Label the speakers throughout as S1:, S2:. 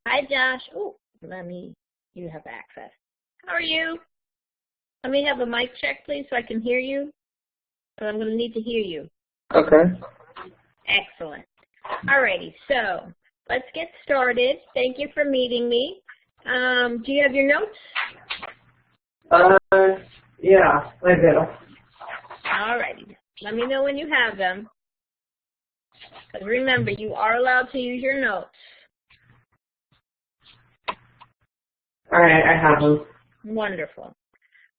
S1: Hi, Josh. Oh, you have access. How are you? Let me have a mic check, please, so I can hear you. I'm going to need to hear you.
S2: Okay.
S1: Excellent. Alrighty, so let's get started. Thank you for meeting me. Do you have your notes?
S2: Yeah, I do.
S1: Alrighty. Let me know when you have them. Because remember, you are allowed to use your notes.
S2: All right, I have them.
S1: Wonderful.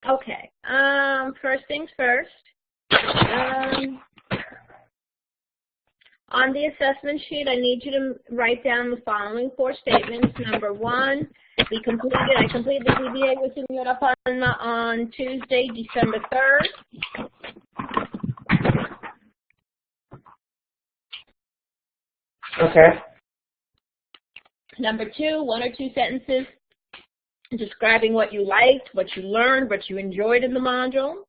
S1: Okay. First things first. On the assessment sheet, I need you to write down the following 4 statements. Number 1, I completed the DBA with Senora Palma on Tuesday, December 3rd.
S2: Okay.
S1: Number 2, 1 or 2 sentences describing what you liked, what you learned, what you enjoyed in the module.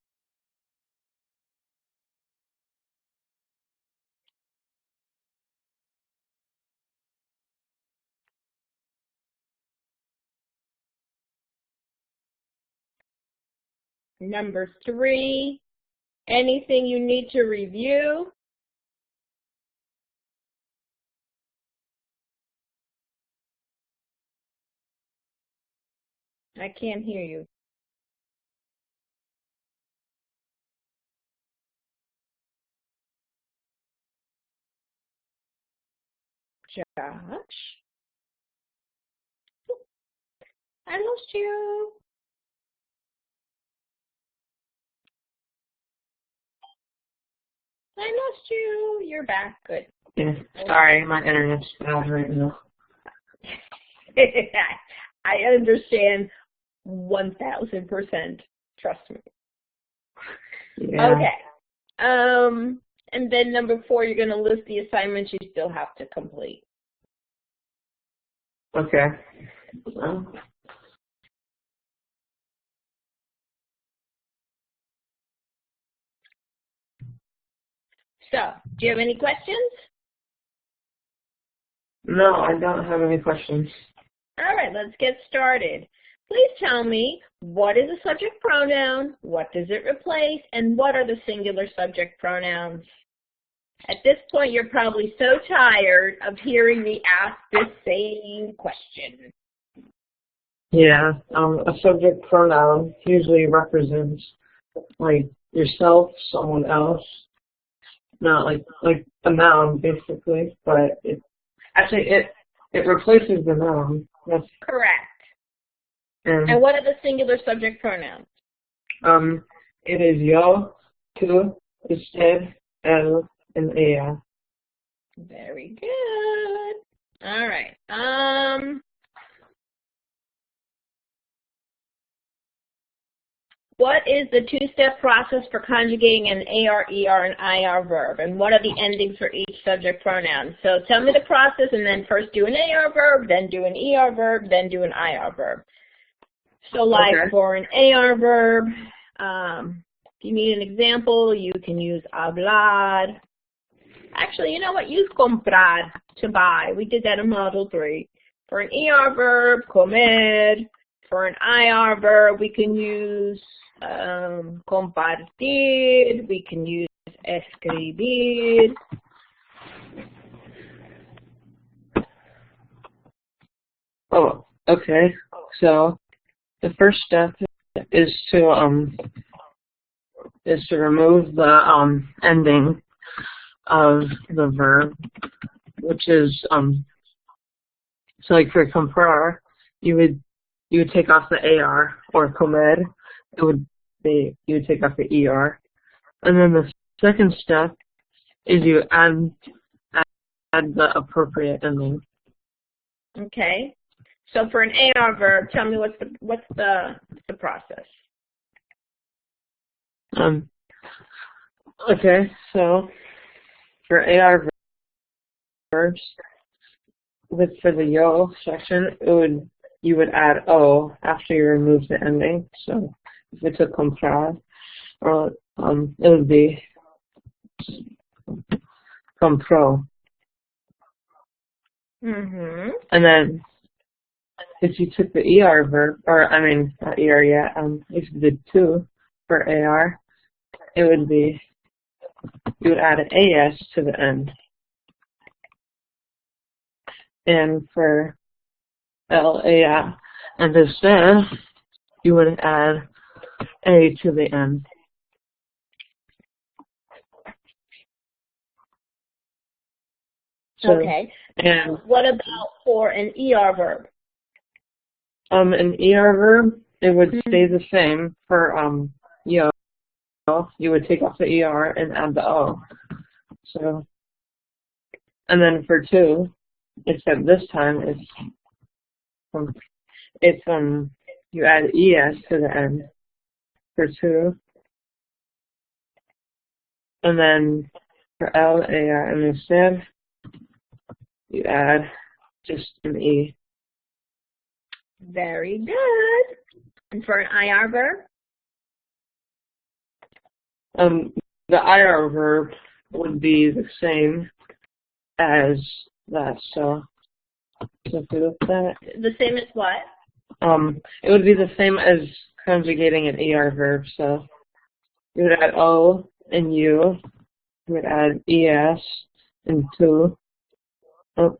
S1: Number 3, anything you need to review. I can't hear you. Josh? I lost you. I lost you. You're back. Good.
S2: Yeah. Sorry, my internet's bad right now.
S1: I understand 1,000%. Trust me.
S2: Yeah.
S1: Okay. And then number 4, you're going to list the assignments you still have to complete.
S2: Okay.
S1: So, do you have any questions?
S2: No, I don't have any questions.
S1: All right, let's get started. Please tell me, what is a subject pronoun, what does it replace, and what are the singular subject pronouns? At this point, you're probably so tired of hearing me ask this same question.
S2: Yeah, a subject pronoun usually represents like yourself, someone else, not like a noun basically, but it replaces the noun. That's
S1: Correct. And what are the singular subject pronouns?
S2: it is yo, tú, usted, él, and ella.
S1: Very good. All right. What is the 2-step process for conjugating an AR, ER, and IR verb? And what are the endings for each subject pronoun? So tell me the process, and then first do an AR verb, then do an ER verb, then do an IR verb. So like for an AR verb, if you need an example, you can use hablar. Actually, you know what? Use comprar, to buy. We did that in Module 3. For an ER verb, comer. For an IR verb, we can use compartir. We can use escribir.
S2: Oh, okay. So the first step is to remove the ending of the verb, which is so like for comprar, you would take off the AR, or comer, you would take off the ER. And then the second step is you add the appropriate ending.
S1: Okay. So for an AR verb, tell me what's the process?
S2: Okay, so for AR verbs, for the yo section, you would add O after you remove the ending. So if it's a comprar, or it would be compró.
S1: Mm-hmm.
S2: And then if you took the ER verb, or I mean, not ER yet, if you did 2 for AR, it would be, you would add an AS to the end. And for LAI, and instead, you would add A to the end. So,
S1: Okay.
S2: and
S1: What about for an ER verb?
S2: an ER verb, it would stay the same for yo. You would take off the ER and add the O. So, and then for 2, except this time it's you add ES to the end for 2, and then for LAI, and instead you add just an E.
S1: Very good. And for an IR verb?
S2: The IR verb would be the same as that. So if we look at that,
S1: The same as what?
S2: it would be the same as conjugating an ER verb. So you would add O and U. You would add ES and 2. Oh.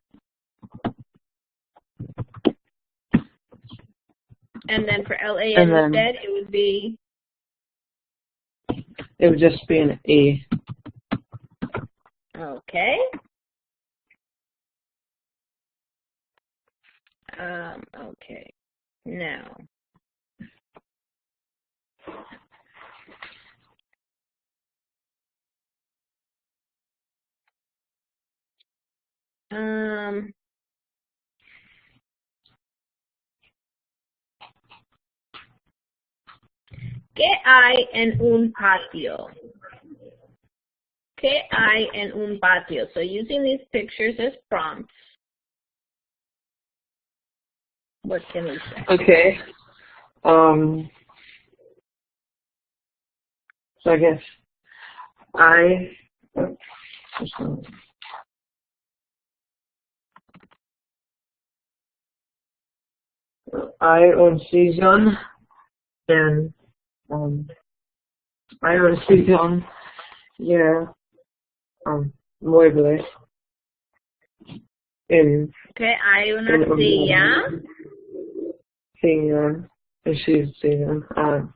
S1: And then for LAN
S2: And then
S1: instead, it would be?
S2: It would just be an E.
S1: Okay. Okay. Now. ¿Qué hay en un patio? ¿Qué hay en un patio? So using these pictures as prompts, what can we say?
S2: Okay. So I guess hay un sillón en hay un sillón muebles en
S1: Okay, hay una
S2: en un
S1: silla.
S2: sillón, sillón.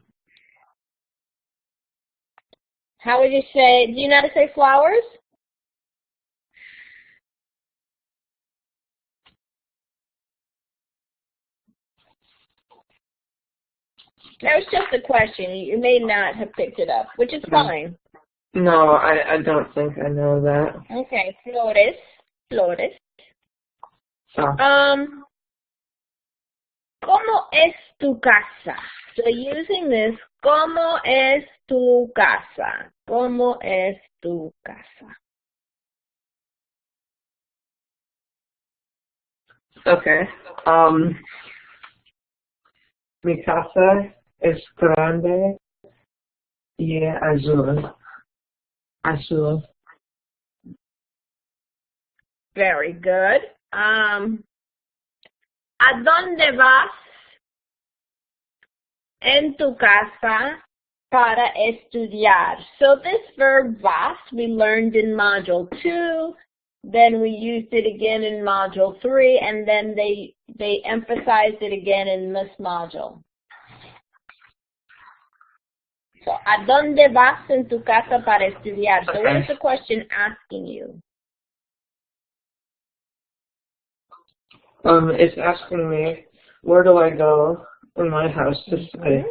S1: How would you say, do you know how to say flowers? That was just a question. You may not have picked it up, which is fine.
S2: No, I don't think I know that.
S1: Okay, flores. Flores.
S2: Oh.
S1: ¿Cómo es tu casa? So using this, ¿cómo es tu casa? ¿Cómo es tu casa?
S2: Okay. Mi casa es grande y azul. Azul.
S1: Very good. ¿A dónde vas en tu casa para estudiar? So this verb vas we learned in Module 2, then we used it again in Module 3, and then they emphasized it again in this module. So, ¿a dónde vas en tu casa para estudiar? So what is the question asking you?
S2: It's asking me, where do I go in my house to study?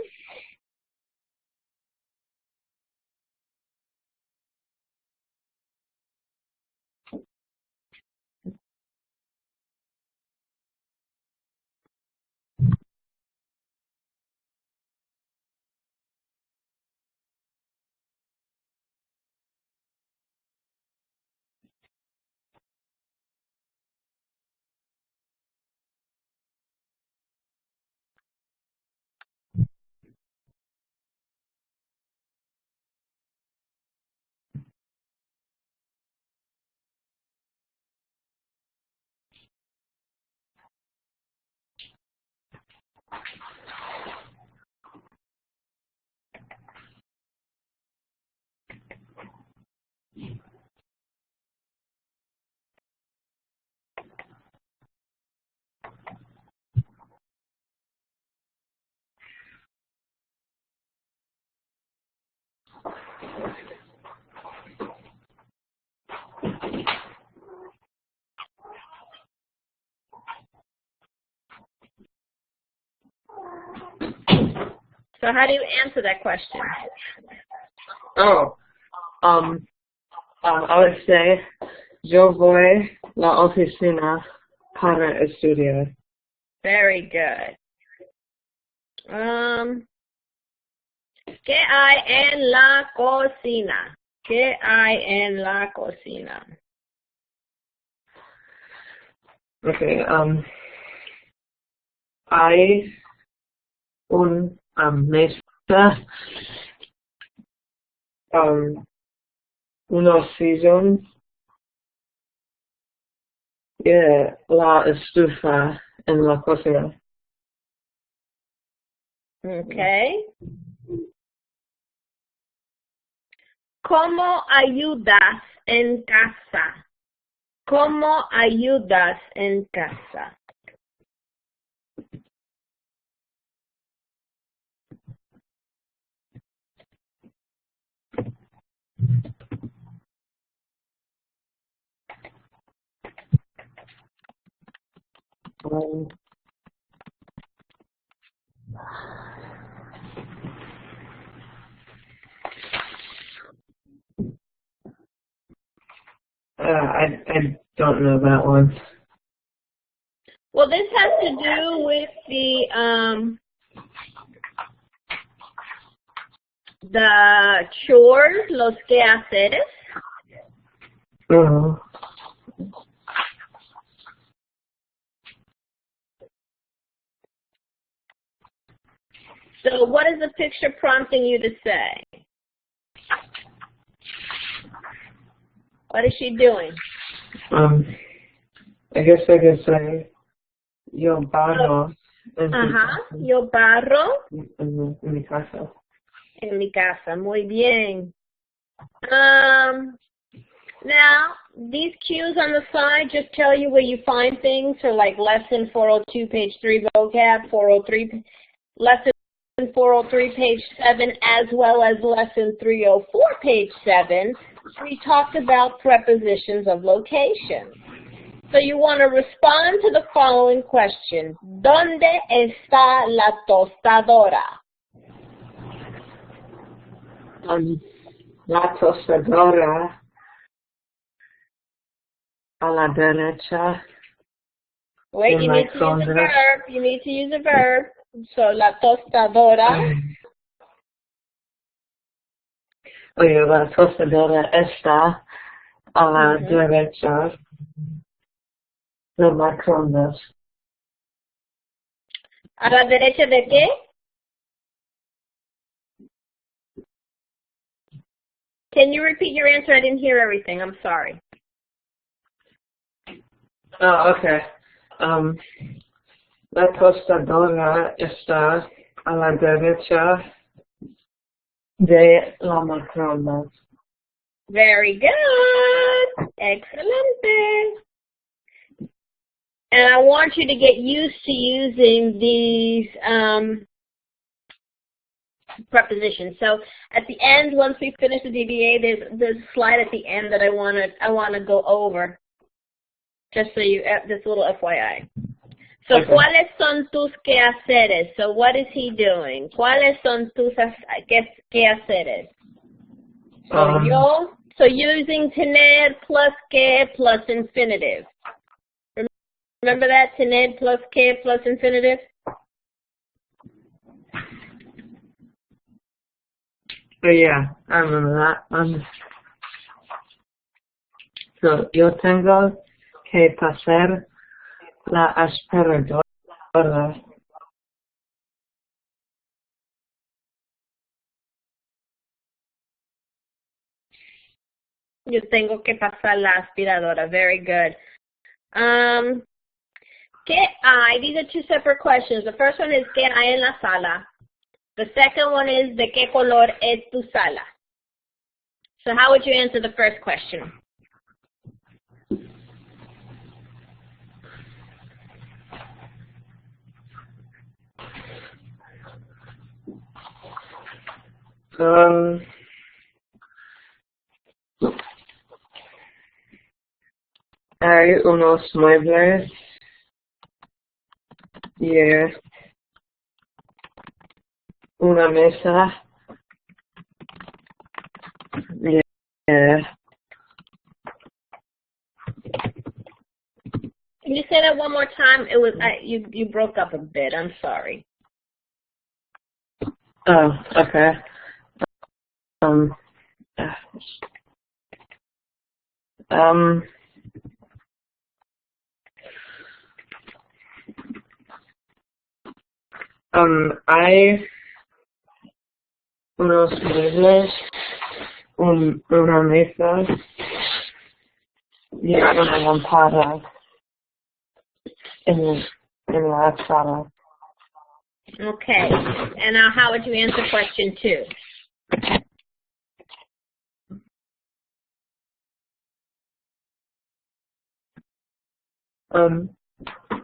S1: So how do you answer that question?
S2: Oh, I would say, yo voy a la oficina para estudiar.
S1: Very good. ¿Qué hay en la cocina? ¿Qué hay en la cocina?
S2: Okay, hay mesa, una sillón y la estufa en la cocina.
S1: Okay. ¿Cómo ayudas en casa? ¿Cómo ayudas en casa?
S2: Um, I don't know that one.
S1: Well, this has to do with the chores, los quehaceres.
S2: Uh-huh.
S1: So what is the picture prompting you to say? What is she doing?
S2: I guess I could say yo barro
S1: Yo barro
S2: en mi casa.
S1: en mi casa. Muy bien. Now, these cues on the side just tell you where you find things. So like lesson 402, page 3 vocab, 403, lesson 403, page 7, as well as lesson 304, page 7. We talked about prepositions of location. So you want to respond to the following question. ¿Dónde está la tostadora?
S2: La tostadora a la derecha.
S1: Wait, you need to use a verb. You need to use a verb. So, la tostadora.
S2: Oye, la tostadora está a la derecha de microondas.
S1: ¿A la derecha de qué? Can you repeat your answer? I didn't hear everything. I'm sorry.
S2: Oh, okay. La tostadora está a la derecha de la microondas.
S1: Very good. Excelente. And I want you to get used to using these prepositions. So at the end, once we finish the DBA, there's a slide at the end that I want to go over. Just so you, this little FYI. So, okay. ¿Cuáles son tus quehaceres? So, what is he doing? ¿Cuáles son tus quehaceres? So using tener plus que plus infinitive. Remember that? Tener plus que plus infinitive?
S2: Oh, yeah, I remember that. So, yo tengo que pasar la aspiradora.
S1: Yo tengo que pasar la aspiradora. Very good. ¿Qué hay? These are two separate questions. The first one is ¿qué hay en la sala? The second one is ¿de qué color es tu sala? So how would you answer the first question?
S2: Hay unos muebles y una mesa y
S1: Can you say that one more time? It was you broke up a bit. I'm sorry.
S2: oh, okay. Um, um, hay unos muebles, una mesa y una lámpara en la sala.
S1: Okay. And now how would you answer question 2?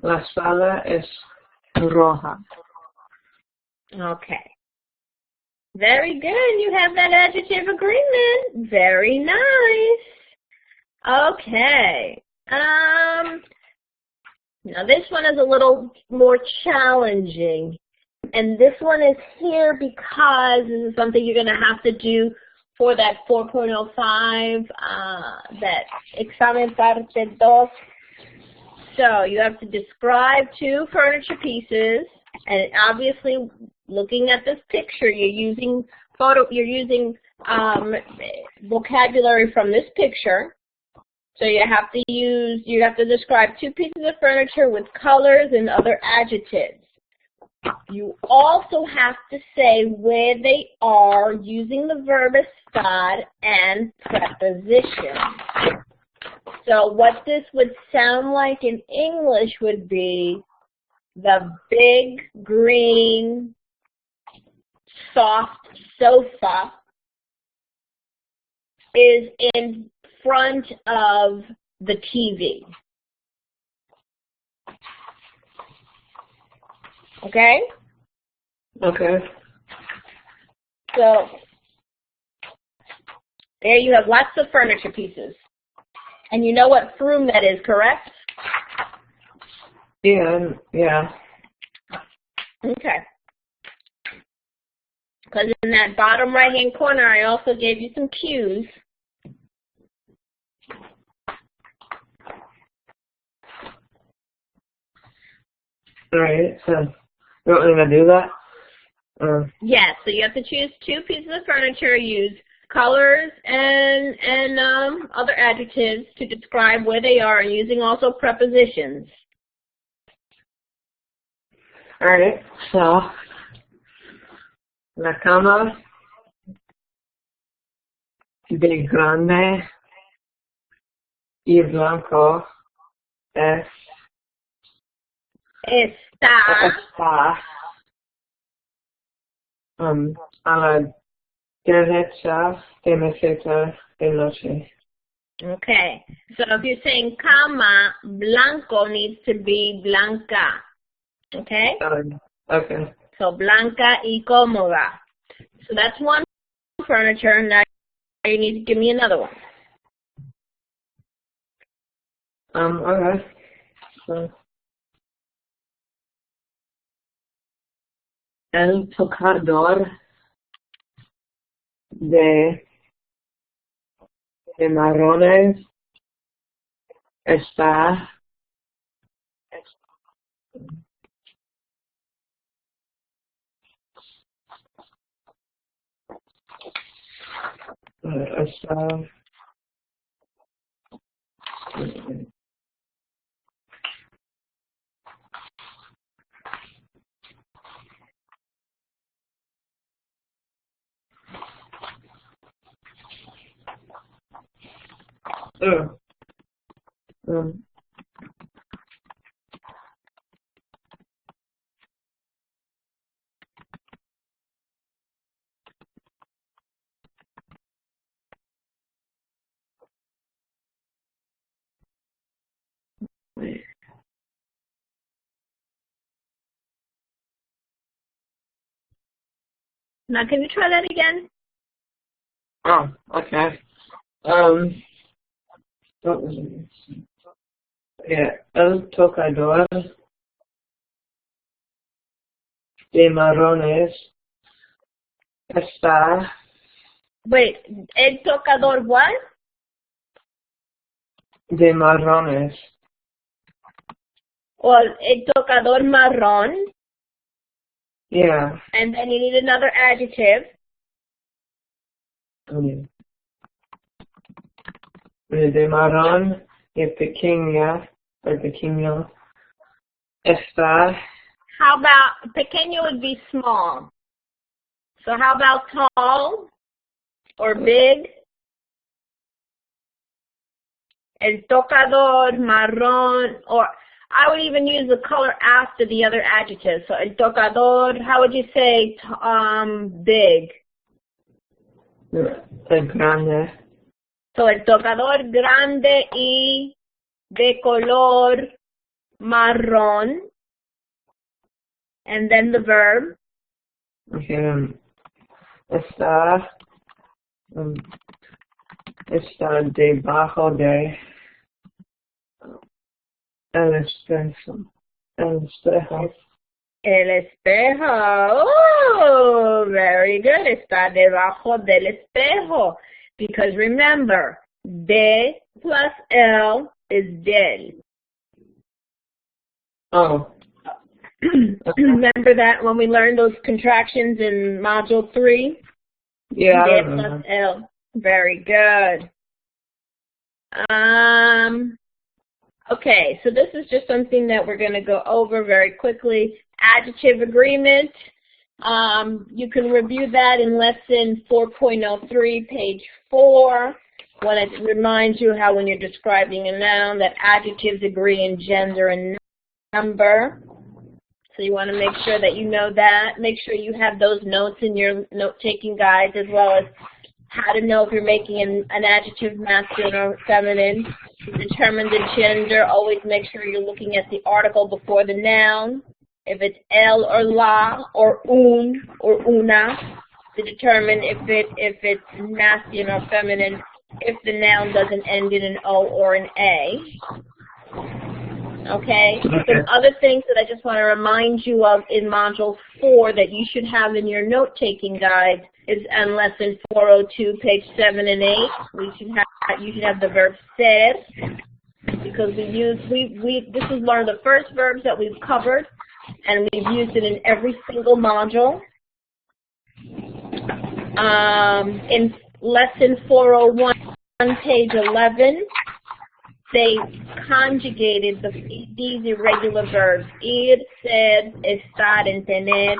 S2: La sala es roja.
S1: Okay. Very good. You have that adjective agreement. Very nice. Okay. Now this one is a little more challenging. And this one is here because this is something you're going to have to do for that 4.05, that examen parte 2. So you have to describe 2 furniture pieces, and obviously, looking at this picture, you're using vocabulary from this picture. So you have to describe 2 pieces of furniture with colors and other adjectives. You also have to say where they are using the verb estar and prepositions. So what this would sound like in English would be the big green soft sofa is in front of the TV. Okay?
S2: Okay.
S1: So there you have lots of furniture pieces. And you know what room that is, correct?
S2: Yeah.
S1: Okay. Because in that bottom right-hand corner, I also gave you some cues.
S2: All right, so you want me to do that?
S1: Yes, so you have to choose 2 pieces of furniture, use colors and other adjectives to describe where they are, and using also prepositions.
S2: All right, so la cama de grande y blanco está a la derecha de meseta de noche.
S1: Okay, so if you're saying cama, blanco needs to be blanca. Okay?
S2: Okay.
S1: So blanca y cómoda. So that's one furniture. Now you need to give me another one.
S2: Okay. So, el tocador de marrones está
S1: Now can you try that again?
S2: okay. What was it? El tocador de marrones está.
S1: Wait, el tocador what?
S2: De marrones.
S1: Well, el tocador marrón.
S2: Yeah.
S1: And then you need another adjective.
S2: De marrón y pequeña, or pequeño, está.
S1: How about, pequeño would be small. So how about tall or big? El tocador marrón, or I would even use the color after the other adjectives. So el tocador, how would you say big?
S2: Grande.
S1: So el tocador grande y de color marrón. And then the verb.
S2: Okay. Está debajo de el espejo. El espejo.
S1: El espejo. Oh, very good. Está debajo del espejo. Because remember, de plus el is del.
S2: Oh.
S1: Remember that when we learned those contractions in Module 3?
S2: Yeah, I
S1: De
S2: remember.
S1: plus el. Very good. Okay, so this is just something that we're going to go over very quickly. Adjective agreement. You can review that in lesson 4.03, page 4. When it reminds you how when you're describing a noun that adjectives agree in gender and number. So you want to make sure that you know that. Make sure you have those notes in your note-taking guides, as well as how to know if you're making an adjective masculine or feminine. To determine the gender, always make sure you're looking at the article before the noun. If it's el or la or un or una, to determine if it's masculine or feminine, if the noun doesn't end in an O or an A. Okay? Some other things that I just want to remind you of in Module 4 that you should have in your note-taking guide is on Lesson 402, page 7 and 8. You should have the verb ser, because this is one of the first verbs that we've covered, and we've used it in every single module. In Lesson 401, page 11, they conjugated these irregular verbs, ir, ser, estar, and tener.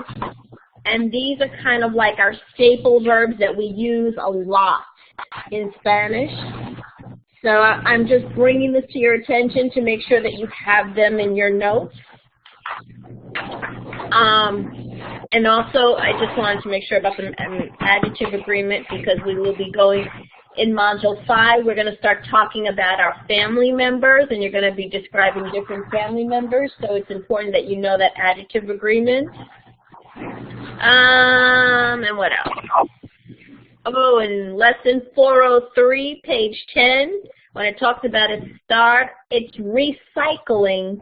S1: And these are kind of like our staple verbs that we use a lot in Spanish. So I'm just bringing this to your attention to make sure that you have them in your notes. And also, I just wanted to make sure about the adjective agreement, because we will be going in Module 5. We're going to start talking about our family members, and you're going to be describing different family members. So it's important that you know that adjective agreement. And what else? Oh, in Lesson 403, page 10, when it talks about a star, it's recycling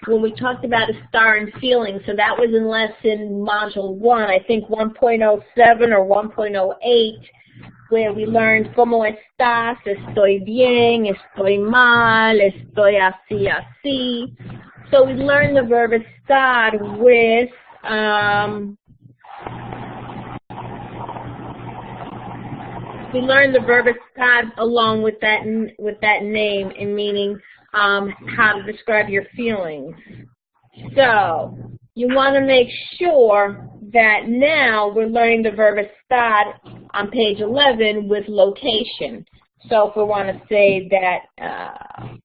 S1: when we talked about a star and feeling. So that was in Lesson Module 1, I think 1.07 or 1.08, where we learned ¿Cómo estás? Estoy bien, estoy mal, estoy así, así. So we learned the verb estar with we learned the verb estar along with that name, and meaning how to describe your feelings. So you want to make sure that now we're learning the verb estar on page 11 with location. So if we want to say that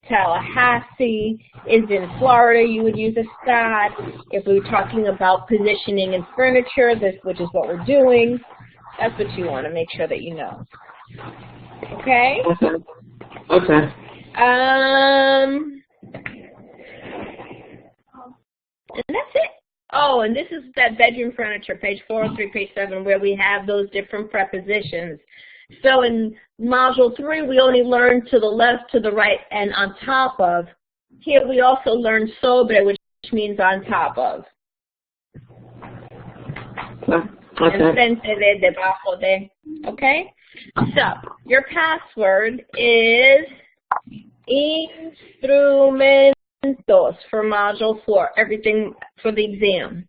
S1: Tallahassee is in Florida, you would use estar. If we were talking about positioning in furniture, which is what we're doing, that's what you want to make sure that you know. Okay?
S2: Okay.
S1: And that's it. Oh, and this is that bedroom furniture, page 403, page 7, where we have those different prepositions. So in Module 3, we only learned to the left, to the right, and on top of. Here we also learn sobre, which means on top of.
S2: Okay.
S1: Enfrente de, debajo de. Okay? So, your password is instrumentos for module 4, everything for the exam.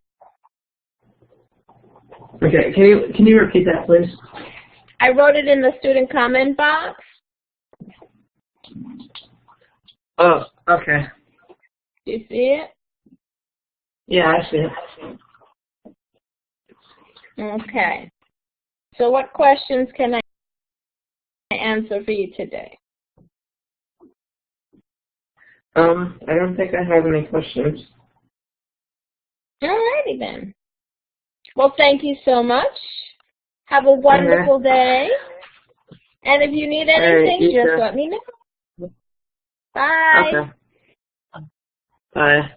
S3: Okay, can you repeat that, please?
S1: I wrote it in the student comment box.
S2: Oh, okay.
S1: Do you see it?
S2: Yeah, I see it.
S1: Okay. So what questions can I answer for you today?
S2: I don't think I have any questions.
S1: Alrighty then. Well, thank you so much. Have a wonderful day. And if you need anything, just let me know. Bye.
S2: Okay. Bye.